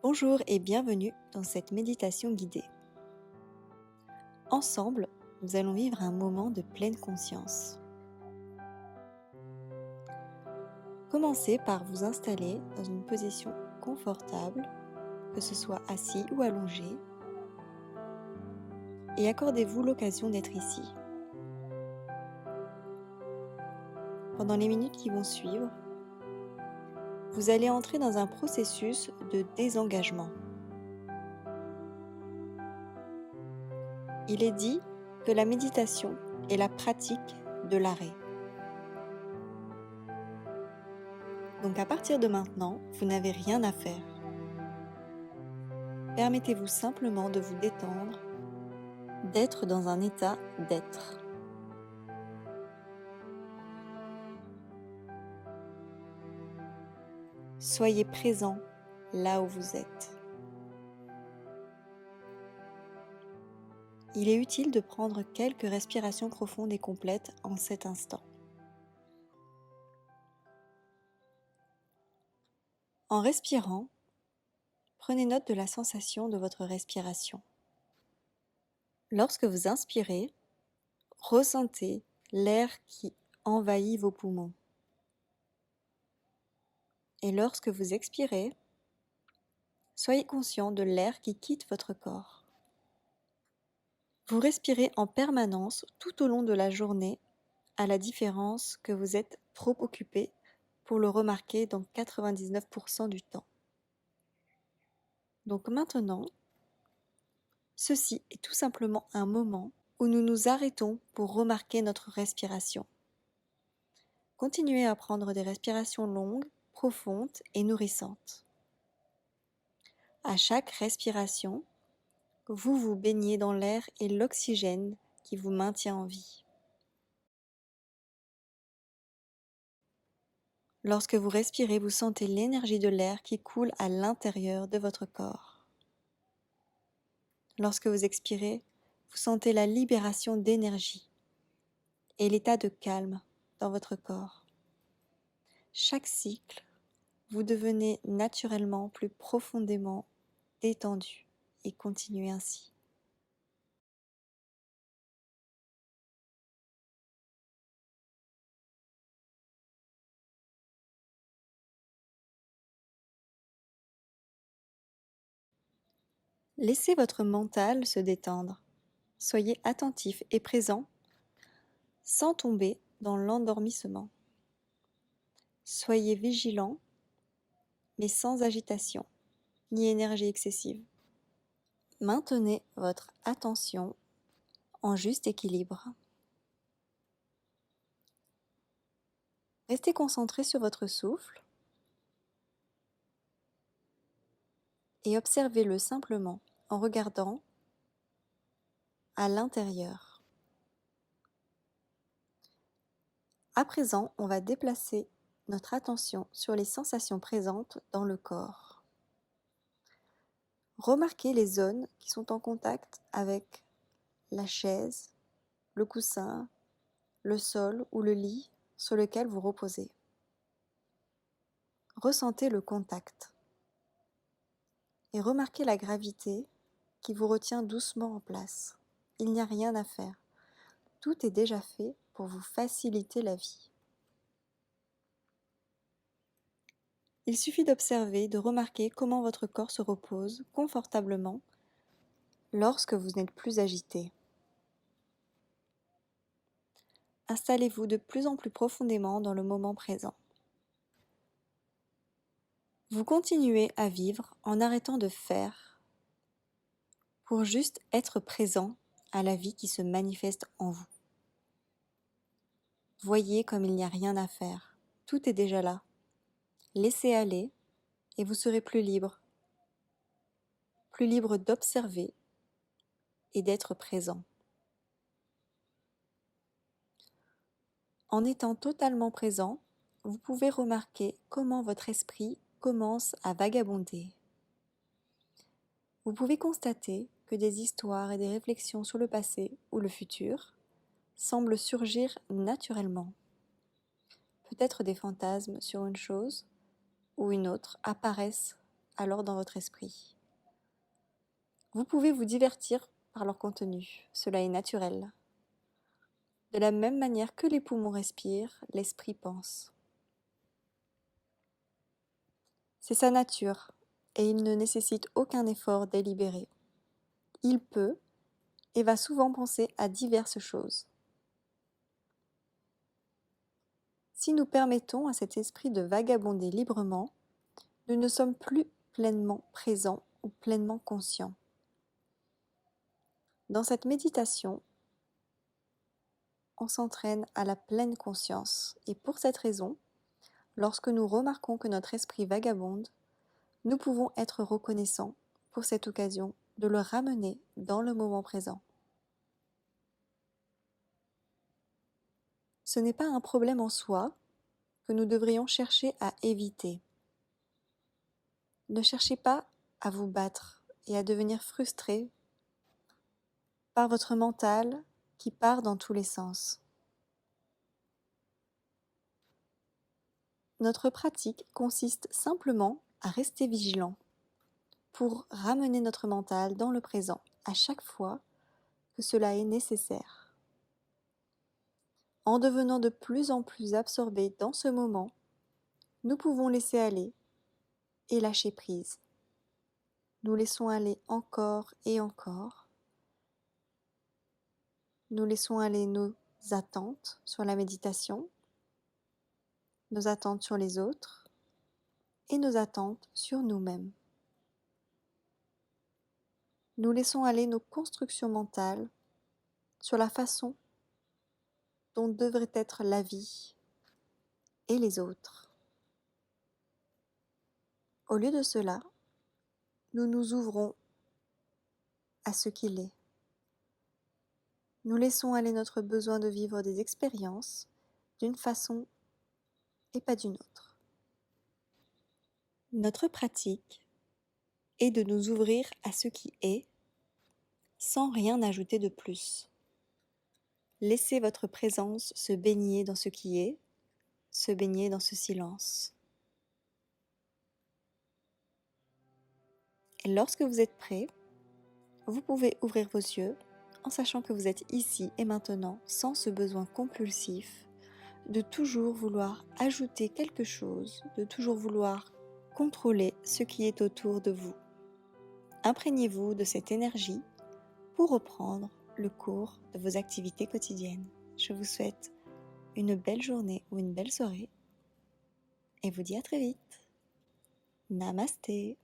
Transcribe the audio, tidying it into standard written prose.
Bonjour et bienvenue dans cette méditation guidée. Ensemble, nous allons vivre un moment de pleine conscience. Commencez par vous installer dans une position confortable, que ce soit assis ou allongé, et accordez-vous l'occasion d'être ici. Pendant les minutes qui vont suivre, vous allez entrer dans un processus de désengagement. Il est dit que la méditation est la pratique de l'arrêt. Donc à partir de maintenant, vous n'avez rien à faire. Permettez-vous simplement de vous détendre, d'être dans un état d'être. Soyez présent là où vous êtes. Il est utile de prendre quelques respirations profondes et complètes en cet instant. En respirant, prenez note de la sensation de votre respiration. Lorsque vous inspirez, ressentez l'air qui envahit vos poumons. Et lorsque vous expirez, soyez conscient de l'air qui quitte votre corps. Vous respirez en permanence tout au long de la journée, à la différence que vous êtes trop occupé pour le remarquer dans 99% du temps. Donc maintenant, ceci est tout simplement un moment où nous nous arrêtons pour remarquer notre respiration. Continuez à prendre des respirations longues, profondes et nourrissantes. À chaque respiration, vous vous baignez dans l'air et l'oxygène qui vous maintient en vie. Lorsque vous respirez, vous sentez l'énergie de l'air qui coule à l'intérieur de votre corps. Lorsque vous expirez, vous sentez la libération d'énergie et l'état de calme dans votre corps. Chaque cycle, vous devenez naturellement plus profondément détendu et continuez ainsi. Laissez votre mental se détendre. Soyez attentif et présent sans tomber dans l'endormissement. Soyez vigilant, mais sans agitation ni énergie excessive. Maintenez votre attention en juste équilibre. Restez concentré sur votre souffle et observez-le simplement en regardant à l'intérieur. À présent, on va déplacer notre attention sur les sensations présentes dans le corps. Remarquez les zones qui sont en contact avec la chaise, le coussin, le sol ou le lit sur lequel vous reposez. Ressentez le contact et remarquez la gravité qui vous retient doucement en place. Il n'y a rien à faire. Tout est déjà fait pour vous faciliter la vie. Il suffit d'observer, de remarquer comment votre corps se repose confortablement lorsque vous n'êtes plus agité. Installez-vous de plus en plus profondément dans le moment présent. Vous continuez à vivre en arrêtant de faire pour juste être présent à la vie qui se manifeste en vous. Voyez comme il n'y a rien à faire. Tout est déjà là. Laissez aller et vous serez plus libre d'observer et d'être présent. En étant totalement présent, vous pouvez remarquer comment votre esprit commence à vagabonder. Vous pouvez constater que des histoires et des réflexions sur le passé ou le futur semblent surgir naturellement. Peut-être des fantasmes sur une chose ou une autre apparaissent alors dans votre esprit. Vous pouvez vous divertir par leur contenu, cela est naturel. De la même manière que les poumons respirent, l'esprit pense. C'est sa nature et il ne nécessite aucun effort délibéré. Il peut et va souvent penser à diverses choses. Si nous permettons à cet esprit de vagabonder librement, nous ne sommes plus pleinement présents ou pleinement conscients. Dans cette méditation, on s'entraîne à la pleine conscience et pour cette raison, lorsque nous remarquons que notre esprit vagabonde, nous pouvons être reconnaissants pour cette occasion de le ramener dans le moment présent. Ce n'est pas un problème en soi que nous devrions chercher à éviter. Ne cherchez pas à vous battre et à devenir frustré par votre mental qui part dans tous les sens. Notre pratique consiste simplement à rester vigilant pour ramener notre mental dans le présent à chaque fois que cela est nécessaire. En devenant de plus en plus absorbés dans ce moment, nous pouvons laisser aller et lâcher prise. Nous laissons aller encore et encore. Nous laissons aller nos attentes sur la méditation, nos attentes sur les autres et nos attentes sur nous-mêmes. Nous laissons aller nos constructions mentales sur la façon dont devrait être la vie et les autres. Au lieu de cela, nous nous ouvrons à ce qu'il est. Nous laissons aller notre besoin de vivre des expériences d'une façon et pas d'une autre. Notre pratique est de nous ouvrir à ce qui est sans rien ajouter de plus. Laissez votre présence se baigner dans ce qui est, se baigner dans ce silence. Et lorsque vous êtes prêt, vous pouvez ouvrir vos yeux en sachant que vous êtes ici et maintenant sans ce besoin compulsif de toujours vouloir ajouter quelque chose, de toujours vouloir contrôler ce qui est autour de vous. Imprégnez-vous de cette énergie pour reprendre le cours de vos activités quotidiennes. Je vous souhaite une belle journée ou une belle soirée et vous dis à très vite. Namasté.